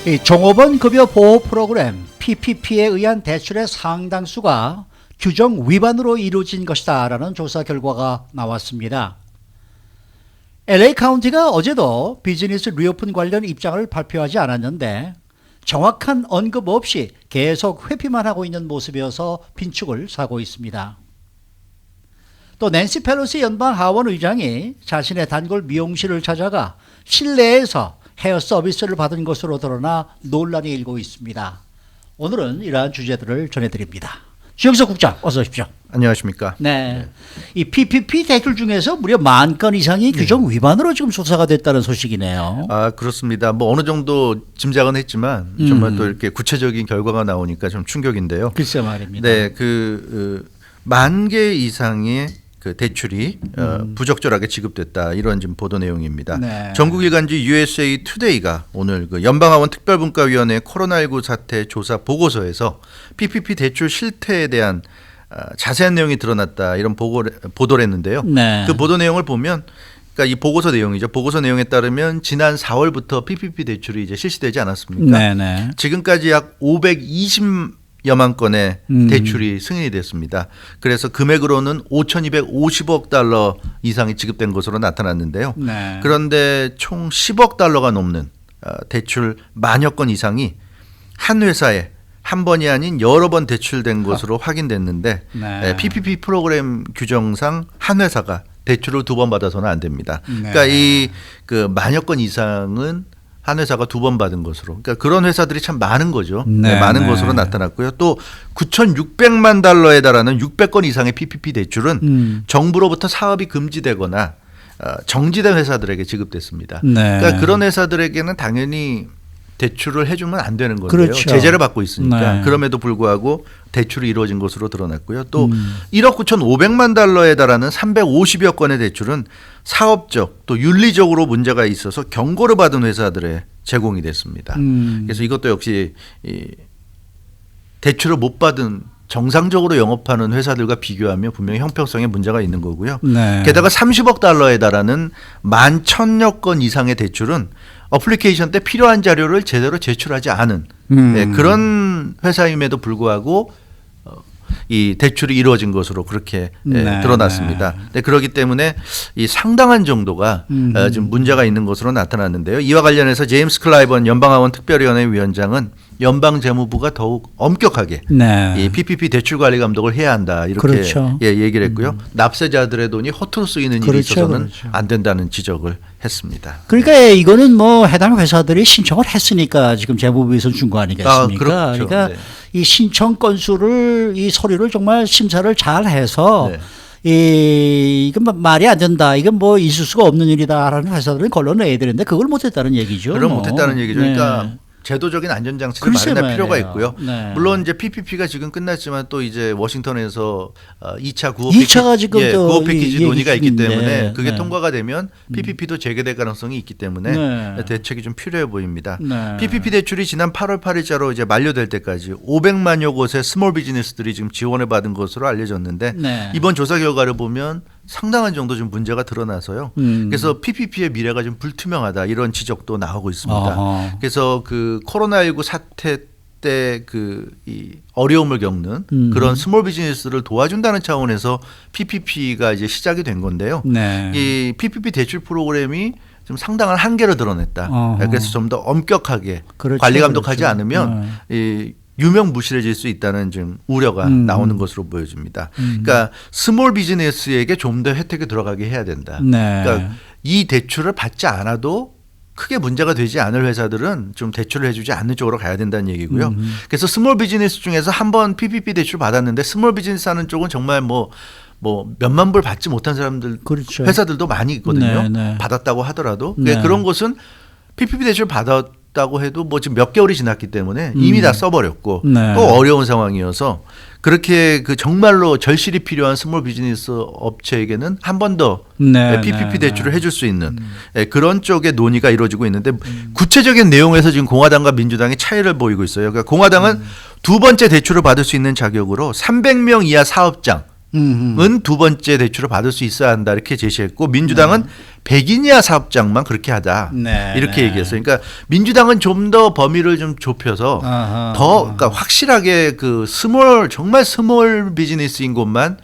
이 종업원 급여 보호 프로그램 PPP에 의한 대출의 상당수가 규정 위반으로 이루어진 것이다라는 조사 결과가 나왔습니다. LA 카운티가 어제도 비즈니스 리오픈 관련 입장을 발표하지 않았는데 정확한 언급 없이 계속 회피만 하고 있는 모습이어서 빈축을 사고 있습니다. 또 낸시 펠로시 연방 하원 의장이 자신의 단골 미용실을 찾아가 실내에서 헤어 서비스를 받은 것으로 드러나 논란이 일고 있습니다. 오늘은 이러한 주제들을 전해드립니다. 주영석 국장 어서 오십시오. 안녕하십니까. 네. 이 PPP 대출 중에서 무려 10,000건 이상이 규정 위반으로 지금 조사가 됐다는 소식이네요. 아, 그렇습니다. 뭐 어느 정도 짐작은 했지만 정말 또 이렇게 구체적인 결과가 나오니까 좀 충격인데요. 글쎄 말입니다. 네, 10,000개 이상의 그 대출이 부적절하게 지급됐다, 이런 지금 보도 내용입니다. 네. 전국 일간지 USA 투데이가 오늘 그 연방하원 특별분과위원회 코로나19 사태 조사 보고서에서 PPP 대출 실태에 대한 자세한 내용이 드러났다, 이런 보도를 했는데요. 네. 그 보도 내용을 보면, 그러니까 이 보고서 내용이죠. 보고서 내용에 따르면 지난 4월부터 PPP 대출이 이제 실시되지 않았습니까? 네네. 지금까지 약 520여만 건의 대출이 승인이 됐습니다. 그래서 금액으로는 5,250억 달러 이상이 지급된 것으로 나타났는데요. 네. 그런데 총 10억 달러가 넘는 대출 10,000여 건 이상이 한 회사에 한 번이 아닌 여러 번 대출된 것으로 확인됐는데, 네. PPP 프로그램 규정상 한 회사가 대출을 2번 받아서는 안 됩니다. 네. 그러니까 이 그 10,000여 건 이상은 한 회사가 2번 받은 것으로, 그러니까 그런 회사들이 참 많은 거죠. 네, 많은 네. 것으로 나타났고요. 또 9,600만 달러에 달하는 600건 이상의 PPP 대출은 정부로부터 사업이 금지되거나 정지된 회사들에게 지급됐습니다. 네. 그러니까 그런 회사들에게는 당연히 대출을 해주면 안 되는 건데요. 그렇죠. 제재를 받고 있으니까. 네. 그럼에도 불구하고 대출이 이루어진 것으로 드러났고요. 또 1억 9,500만 달러에 달하는 350여 건의 대출은 사업적 또 윤리적으로 문제가 있어서 경고를 받은 회사들에 제공이 됐습니다. 그래서 이것도 역시 이 대출을 못 받은 정상적으로 영업하는 회사들과 비교하면 분명히 형평성에 문제가 있는 거고요. 네. 게다가 30억 달러에 달하는 11,000여 건 이상의 대출은 어플리케이션 때 필요한 자료를 제대로 제출하지 않은 그런 회사임에도 불구하고 이 대출이 이루어진 것으로 그렇게 네, 드러났습니다. 네, 그렇기 때문에 이 상당한 정도가 좀 문제가 있는 것으로 나타났는데요. 이와 관련해서 제임스 클라이번 연방하원 특별위원회 위원장은 연방재무부가 더욱 엄격하게 네. 이 PPP 대출 관리 감독을 해야 한다, 이렇게 그렇죠. 얘기를 했고요. 납세자들의 돈이 허투루 쓰이는 일이 그렇죠, 있어서는 그렇죠. 안 된다는 지적을 했습니다. 그러니까 이거는 뭐 해당 회사들이 신청을 했으니까 지금 재무부에서 준 거 아니겠습니까? 그렇죠. 그러니까 네. 이 신청 건수를, 이 서류를 정말 심사를 잘 해서 네. 이건 말이 안 된다, 이건 뭐 있을 수가 없는 일이다라는 회사들은 걸러내야 되는데 그걸 못했다는 얘기죠. 그럼 뭐. 못했다는 얘기죠. 네. 그러니까 제도적인 안전장치를 글쎄 마련할 필요가 말이에요. 있고요. 네. 물론 이제 PPP가 지금 끝났지만 또 이제 워싱턴에서 2차 구호 2차가 지금 또 구호 패키지 얘기 논의가 있기 중인데. 때문에 그게 네. 통과가 되면 PPP도 재개될 가능성이 있기 때문에 네. 대책이 좀 필요해 보입니다. 네. PPP 대출이 지난 8월 8일자로 이제 만료될 때까지 500만여 곳의 스몰 비즈니스들이 지금 지원을 받은 것으로 알려졌는데, 네. 이번 조사 결과를 보면 상당한 정도 좀 문제가 드러나서요. 그래서 PPP의 미래가 좀 불투명하다, 이런 지적도 나오고 있습니다. 어허. 그래서 그 코로나19 사태 때 이 어려움을 겪는 그런 스몰 비즈니스를 도와준다는 차원에서 PPP가 이제 시작이 된 건데요. 네. 이 PPP 대출 프로그램이 좀 상당한 한계를 드러냈다. 어허. 그래서 좀 더 엄격하게 그렇죠, 관리 감독하지 그렇죠. 않으면 이 유명무실해질 수 있다는 좀 우려가 나오는 것으로 보여집니다. 그러니까 스몰 비즈니스에게 좀 더 혜택이 들어가게 해야 된다. 네. 그러니까 이 대출을 받지 않아도 크게 문제가 되지 않을 회사들은 좀 대출을 해주지 않는 쪽으로 가야 된다는 얘기고요. 그래서 스몰 비즈니스 중에서 한번 PPP 대출 받았는데 스몰 비즈니스 하는 쪽은 정말 뭐 몇만 불 받지 못한 사람들, 그렇죠. 회사들도 많이 있거든요. 네, 네. 받았다고 하더라도. 네. 그런 곳은 PPP 대출 받았다고 해도 뭐 지금 몇 개월이 지났기 때문에 이미 다 써버렸고 네. 또 어려운 상황이어서 그렇게 그 정말로 절실히 필요한 스몰 비즈니스 업체에게는 한 번 더 네, PPP 네, 대출을 해줄 수 있는 그런 쪽의 논의가 이루어지고 있는데, 구체적인 내용에서 지금 공화당과 민주당이 차이를 보이고 있어요. 그러니까 공화당은 두 번째 대출을 받을 수 있는 자격으로 300명 이하 사업장, 두 번째 대출을 받을 수 있어야 한다 이렇게 제시했고 민주당은 백인 이하 사업장만 그렇게 하자 네, 이렇게 네. 얘기했어요. 그러니까 민주당은 좀 더 범위를 좀 좁혀서 더 그러니까 확실하게 그 정말 스몰 비즈니스인 곳만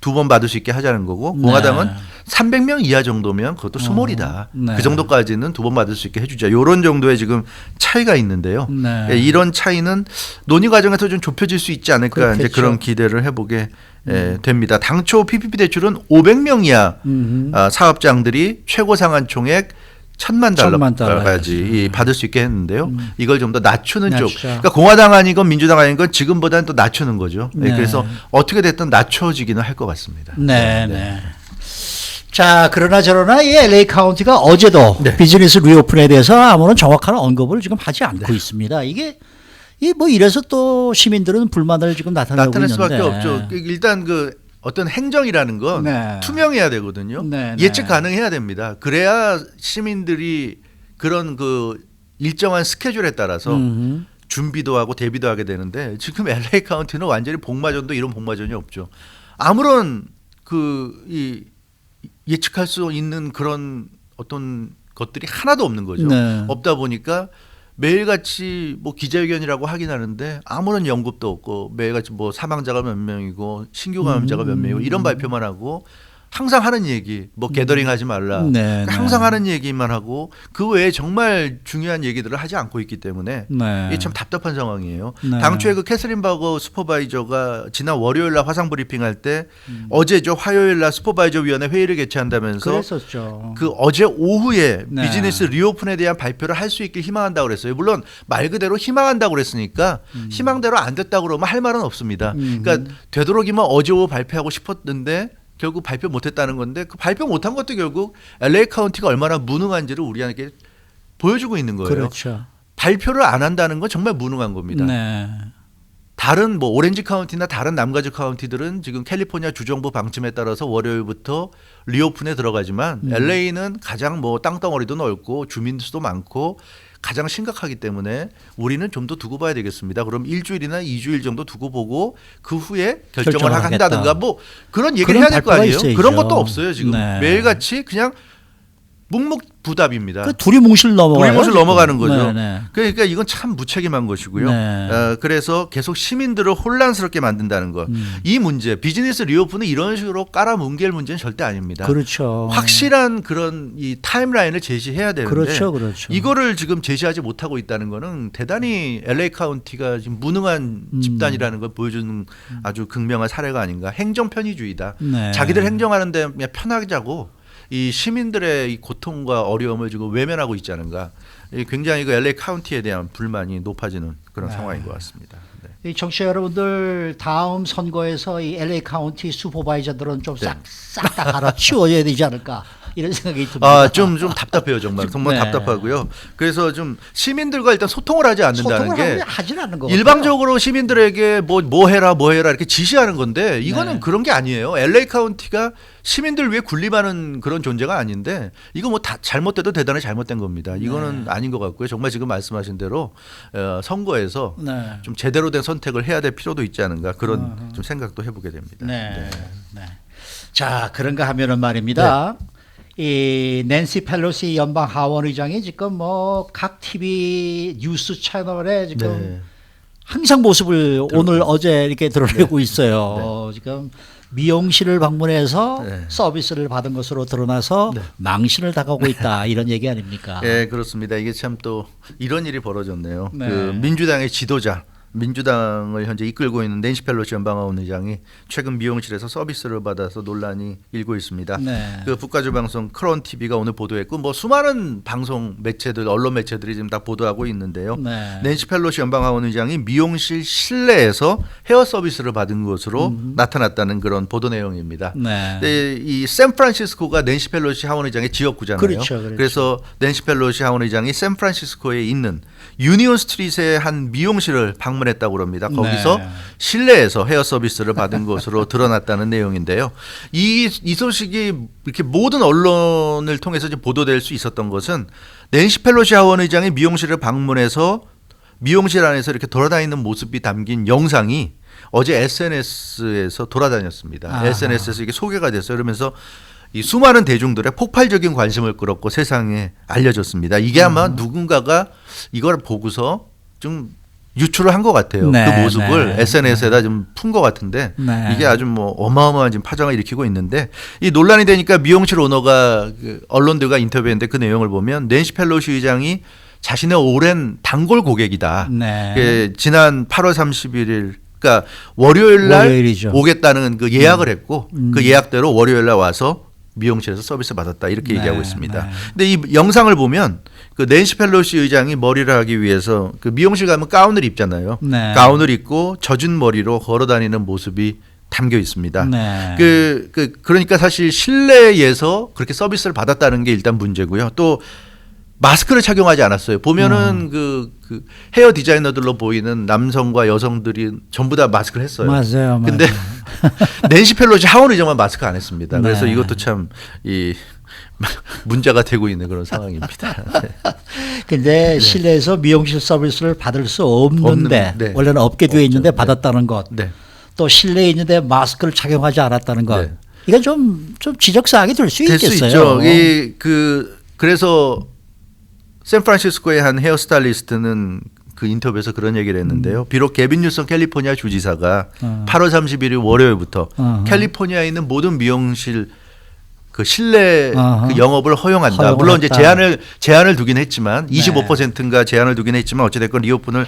두 번 받을 수 있게 하자는 거고 공화당은 300명 이하 정도면 그것도 스몰이다. 네. 그 정도까지는 두 번 받을 수 있게 해주자. 이런 정도의 지금 차이가 있는데요. 네. 이런 차이는 논의 과정에서 좀 좁혀질 수 있지 않을까 그렇겠죠. 이제 그런 기대를 해보게 됩니다. 당초 PPP 대출은 500명 이하 사업장들이 최고 상한 총액 1,000만 달러까지 받을 수 있게 했는데요. 이걸 좀 더 낮추는 쪽. 낮추자. 그러니까 공화당 아니건 민주당 아니건 지금보다는 또 낮추는 거죠. 네. 그래서 어떻게 됐든 낮춰지기는 할 것 같습니다. 네. 자, 그러나 저러나 이 LA 카운티가 어제도 네. 비즈니스 리오픈에 대해서 아무런 정확한 언급을 지금 하지 않고 있습니다. 이게 뭐 이래서 또 시민들은 불만을 지금 나타내고 나타날 있는데. 수밖에 없죠. 일단 그 어떤 행정이라는 건 네. 투명해야 되거든요. 네, 예측 네. 가능해야 됩니다. 그래야 시민들이 그런 그 일정한 스케줄에 따라서 준비도 하고 대비도 하게 되는데 지금 LA 카운티는 완전히 복마전도 이런 복마전이 없죠. 아무런 이 예측할 수 있는 그런 어떤 것들이 하나도 없는 거죠. 네. 없다 보니까 매일같이 뭐 기자회견이라고 하긴 하는데 아무런 연급도 없고 매일같이 뭐 사망자가 몇 명이고 신규 감염자가 몇 명이고 이런 발표만 하고 항상 하는 얘기 뭐 게더링 하지 말라 네, 항상 하는 얘기만 하고 그 외에 정말 중요한 얘기들을 하지 않고 있기 때문에 네. 이게 참 답답한 상황이에요. 네. 당초에 그 캐서린 바거 슈퍼바이저가 지난 월요일 날 화상 브리핑할 때 어제죠 화요일 날 슈퍼바이저 위원회 회의를 개최한다면서 그랬었죠. 그 어제 오후에 네. 비즈니스 리오픈에 대한 발표를 할 수 있길 희망한다고 그랬어요. 물론 말 그대로 희망한다고 그랬으니까 희망대로 안 됐다고 그러면 할 말은 없습니다. 그러니까 되도록이면 어제 오후 발표하고 싶었는데 결국 발표 못했다는 건데 그 발표 못한 것도 결국 LA 카운티가 얼마나 무능한지를 우리에게 보여주고 있는 거예요. 그렇죠. 발표를 안 한다는 건 정말 무능한 겁니다. 네. 다른 뭐 오렌지 카운티나 다른 남가주 카운티들은 지금 캘리포니아 주정부 방침에 따라서 월요일부터 리오픈에 들어가지만 LA는 가장 뭐 땅덩어리도 넓고 주민 수도 많고 가장 심각하기 때문에 우리는 좀 더 두고 봐야 되겠습니다. 그럼 일주일이나 2주일 정도 두고 보고 그 후에 결정을 하겠다. 한다든가 뭐 그런 얘기를 그런 해야 될 거 발표가 아니에요. 있어야죠. 그런 것도 없어요. 지금 네. 매일같이 그냥 묵묵부답입니다. 그 둘이 뭉실 넘어가요. 우리 을 넘어가는 거죠. 네, 네. 그러니까 이건 참 무책임한 것이고요. 네. 그래서 계속 시민들을 혼란스럽게 만든다는 것. 이 문제, 비즈니스 리오픈은 이런 식으로 깔아뭉갤 문제는 절대 아닙니다. 그렇죠. 확실한 그런 이 타임라인을 제시해야 되는데 그렇죠, 그렇죠. 이거를 지금 제시하지 못하고 있다는 거는 대단히 LA 카운티가 지금 무능한 집단이라는 걸 보여주는 아주 극명한 사례가 아닌가. 행정 편의주의다. 네. 자기들 행정하는데 그냥 편하자고 이 시민들의 이 고통과 어려움을 지금 외면하고 있지 않은가. 굉장히 그 LA 카운티에 대한 불만이 높아지는 그런 상황인 것 같습니다. 네. 이 청취자 여러분들 다음 선거에서 이 LA 카운티 슈퍼바이저들은 좀 싹 다 갈아치워야 되지 않을까 이런 생각이 듭니다. 좀 답답해요 정말 네. 답답하고요. 그래서 좀 시민들과 일단 소통을 하지 않는다는 소통을 게 하진 않는 거 일방적으로 시민들에게 뭐 해라 이렇게 지시하는 건데 이거는 네. 그런 게 아니에요. LA 카운티가 시민들 위해 군림하는 그런 존재가 아닌데 이거 뭐 다 잘못돼도 대단히 잘못된 겁니다. 이거는 아닌 것 같고요. 정말 지금 말씀하신 대로 선거에서 네. 좀 제대로 된 선택을 해야 될 필요도 있지 않은가 그런 좀 생각도 해보게 됩니다. 네. 네. 자, 그런가 하면은 말입니다. 이 낸시 펠로시 연방 하원 의장이 지금 뭐 각 TV 뉴스 채널에 지금 네. 항상 모습을 오늘 어제 이렇게 드러내고 있어요. 지금 미용실을 방문해서 네. 서비스를 받은 것으로 드러나서 망신을 당하고 있다 이런 얘기 아닙니까? 네, 그렇습니다. 이게 참 또 이런 일이 벌어졌네요. 네. 그 민주당의 지도자, 민주당을 현재 이끌고 있는 낸시 펠로시 연방하원 의장이 최근 미용실에서 서비스를 받아서 논란이 일고 있습니다. 네. 그 북가주 방송 크라운 TV가 오늘 보도했고 뭐 수많은 방송 매체들, 언론 매체들이 지금 다 보도하고 있는데요. 네. 낸시 펠로시 연방하원 의장이 미용실 실내에서 헤어 서비스를 받은 것으로 나타났다는 그런 보도 내용입니다. 네. 네, 이 샌프란시스코가 낸시 펠로시 하원 의장의 지역구잖아요. 그렇죠. 그래서 낸시 펠로시 하원 의장이 샌프란시스코에 있는 유니온 스트릿의 한 미용실을 방문했다고 합니다. 거기서 네. 실내에서 헤어 서비스를 받은 것으로 드러났다는 내용인데요. 이 소식이 이렇게 모든 언론을 통해서 지금 보도될 수 있었던 것은 낸시 펠로시 하원 의장이 미용실을 방문해서 미용실 안에서 이렇게 돌아다니는 모습이 담긴 영상이 어제 SNS에서 돌아다녔습니다. 아하. SNS에서 이게 소개가 됐어요. 그러면서 이 수많은 대중들의 폭발적인 관심을 끌었고 세상에 알려졌습니다. 이게 아마 누군가가 이걸 보고서 좀 유출을 한 것 같아요. 네, 그 모습을 네. SNS에다 좀 푼 것 같은데 네. 이게 아주 뭐 어마어마한 지금 파장을 일으키고 있는데 이 논란이 되니까 미용실 오너가 그 언론들과 인터뷰했는데 그 내용을 보면 낸시 펠로시 의장이 자신의 오랜 단골 고객이다. 네. 그 지난 8월 31일 그러니까 월요일 날 월요일이죠. 오겠다는 그 예약을 했고 그 예약대로 월요일 날 와서 미용실에서 서비스 받았다 이렇게 네, 얘기하고 있습니다. 네. 근데 이 영상을 보면 그 낸시 펠로시 의장이 머리를 하기 위해서 그 미용실 가면 가운을 입잖아요. 네. 가운을 입고 젖은 머리로 걸어 다니는 모습이 담겨 있습니다. 네. 그러니까 사실 실내에서 그렇게 서비스를 받았다는 게 일단 문제고요. 또 마스크를 착용하지 않았어요. 보면은 그 헤어 디자이너들로 보이는 남성과 여성들이 전부 다 마스크를 했어요. 맞아요. 근데 낸시 펠로시 하원 의장만 마스크 안 했습니다. 네. 그래서 이것도 참 이 문제가 되고 있는 그런 상황입니다. 네. 근데 실내에서 미용실 서비스를 받을 수 없는데 네. 원래는 업계도에 없죠. 있는데 네. 받았다는 것. 네. 또 실내에 있는데 마스크를 착용하지 않았다는 것. 네. 이건 좀 지적 사항이 될 수 될 수 있겠어요. 있죠. 그래서 샌프란시스코의 한 헤어스타일리스트는 그 인터뷰에서 그런 얘기를 했는데요. 비록 게빈 뉴섬 캘리포니아 주지사가 8월 31일 월요일부터 캘리포니아에 있는 모든 미용실 그 실내 그 영업을 허용한다. 물론 이제 제한을 두긴 했지만 25%인가 제한을 두긴 했지만 어찌됐건 리오픈을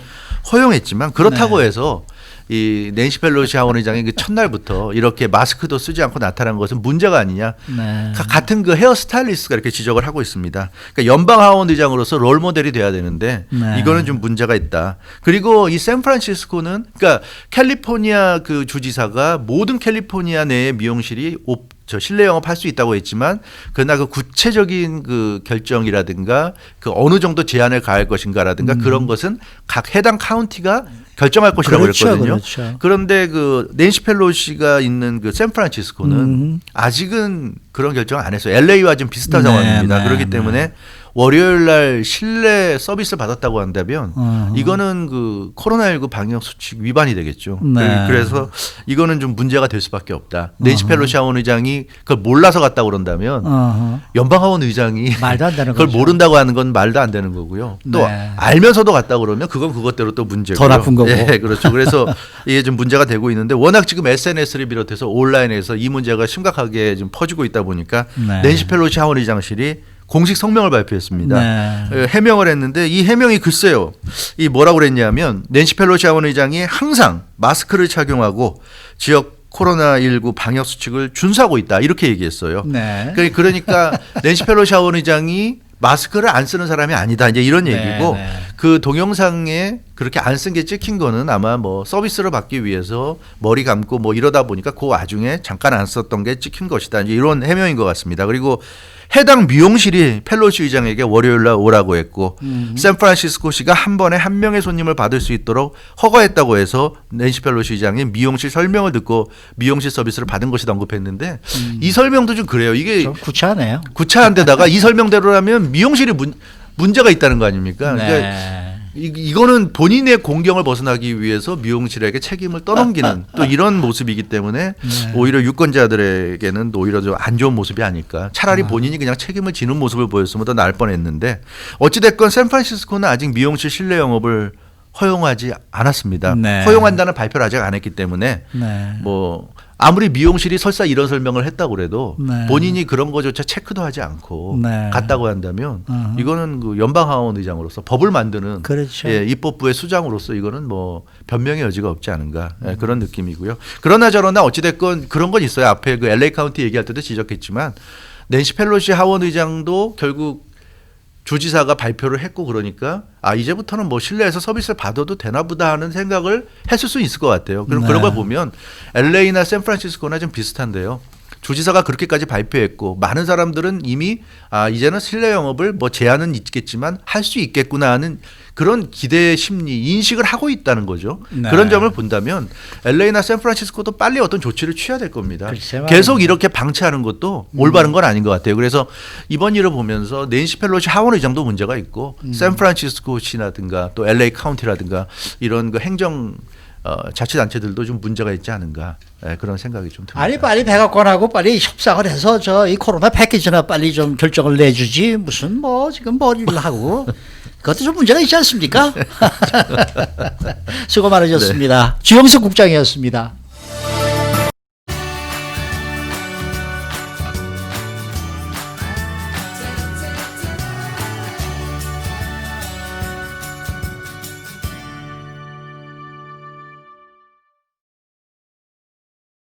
허용했지만 그렇다고 해서 이 낸시 펠로시 하원 의장이 그 첫날부터 이렇게 마스크도 쓰지 않고 나타난 것은 문제가 아니냐. 네. 같은 그 헤어 스타일리스트가 이렇게 지적을 하고 있습니다. 그러니까 연방 하원 의장으로서 롤 모델이 돼야 되는데 네. 이거는 좀 문제가 있다. 그리고 이 샌프란시스코는 그러니까 캘리포니아 그 주지사가 모든 캘리포니아 내의 미용실이 실내 영업할 수 있다고 했지만 그러나 그 구체적인 그 결정이라든가 그 어느 정도 제한을 가할 것인가라든가 그런 것은 각 해당 카운티가 결정할 것이라고 그렇죠, 그랬거든요. 그렇죠. 그런데 그 낸시 펠로시가 있는 그 샌프란시스코는 아직은 그런 결정을 안 했어요. LA와 좀 비슷한 네, 상황입니다. 네, 그렇기 때문에 월요일 날 실내 서비스 받았다고 한다면 이거는 그 코로나19 방역 수칙 위반이 되겠죠. 네. 그래서 이거는 좀 문제가 될 수밖에 없다. 낸시 펠로시 하원 의장이 그걸 몰라서 갔다고 그런다면 연방 하원 의장이 말도 안 되는 그걸 거죠. 모른다고 하는 건 말도 안 되는 거고요. 또 네. 알면서도 갔다 그러면 그건 그것대로 또 문제고요. 더 나쁜 거고. 예, 그렇죠. 그래서 이게 좀 문제가 되고 있는데 워낙 지금 SNS를 비롯해서 온라인에서 이 문제가 심각하게 좀 퍼지고 있다 보니까 네. 낸시 펠로시 하원 의장실이 공식 성명을 발표했습니다. 네. 해명을 했는데 이 해명이 글쎄요. 이 뭐라고 그랬냐면 낸시 펠로시 하원 의장이 항상 마스크를 착용하고 지역 코로나19 방역 수칙을 준수하고 있다. 이렇게 얘기했어요. 네. 그러니까 낸시 펠로시 하원 의장이 마스크를 안 쓰는 사람이 아니다. 이제 이런 얘기고 네. 그 동영상에 그렇게 안 쓴 게 찍힌 거는 아마 뭐 서비스를 받기 위해서 머리 감고 뭐 이러다 보니까 그 와중에 잠깐 안 썼던 게 찍힌 것이다. 이제 이런 해명인 것 같습니다. 그리고 해당 미용실이 펠로시 의장에게 월요일 날 오라고 했고 샌프란시스코시가 한 번에 한 명의 손님을 받을 수 있도록 허가했다고 해서 낸시 펠로시 의장이 미용실 설명을 듣고 미용실 서비스를 받은 것이다 언급했는데 이 설명도 좀 그래요. 이게 좀 구차하네요. 구차한 데다가 이 설명대로라면 미용실이 문제가 있다는 거 아닙니까? 네. 그러니까 이거는 본인의 공경을 벗어나기 위해서 미용실에게 책임을 떠넘기는 또 이런 모습이기 때문에 오히려 유권자들에게는 오히려 좀 안 좋은 모습이 아닐까. 차라리 본인이 그냥 책임을 지는 모습을 보였으면 더 나을 뻔했는데 어찌됐건 샌프란시스코는 아직 미용실 실내 영업을 허용하지 않았습니다. 네. 허용한다는 발표를 아직 안 했기 때문에 네. 뭐 아무리 미용실이 설사 이런 설명을 했다고 그래도 네. 본인이 그런 거조차 체크도 하지 않고 네. 갔다고 한다면 이거는 그 연방 하원 의장으로서 법을 만드는 그렇죠. 예, 입법부의 수장으로서 이거는 뭐 변명의 여지가 없지 않은가 예, 그런 느낌이고요. 그러나 저러나 어찌됐건 그런 건 있어요. 앞에 그 LA 카운티 얘기할 때도 지적했지만 낸시 펠로시 하원 의장도 결국 주지사가 발표를 했고 그러니까 이제부터는 뭐 실내에서 서비스를 받아도 되나 보다 하는 생각을 했을 수 있을 것 같아요. 그럼 네. 그런 걸 보면 LA나 샌프란시스코나 좀 비슷한데요. 주지사가 그렇게까지 발표했고 많은 사람들은 이미 이제는 실내 영업을 뭐 제한은 있겠지만 할 수 있겠구나 하는 그런 기대 심리 인식을 하고 있다는 거죠. 네. 그런 점을 본다면 LA나 샌프란시스코도 빨리 어떤 조치를 취해야 될 겁니다. 글쎄 계속 이렇게 방치하는 것도 올바른 건 아닌 것 같아요. 그래서 이번 일을 보면서 낸시 펠로시 하원 의장도 문제가 있고 샌프란시스코시라든가 또 LA 카운티라든가 이런 그 행정 자치단체들도 좀 문제가 있지 않은가 그런 생각이 좀 듭니다. 아니 빨리 백악관하고 빨리 협상을 해서 저 이 코로나 패키지나 빨리 좀 결정을 내주지 무슨 뭐 지금 머리를 하고 그것도 좀 문제가 있지 않습니까? 수고 많으셨습니다. 주영석 국장이었습니다.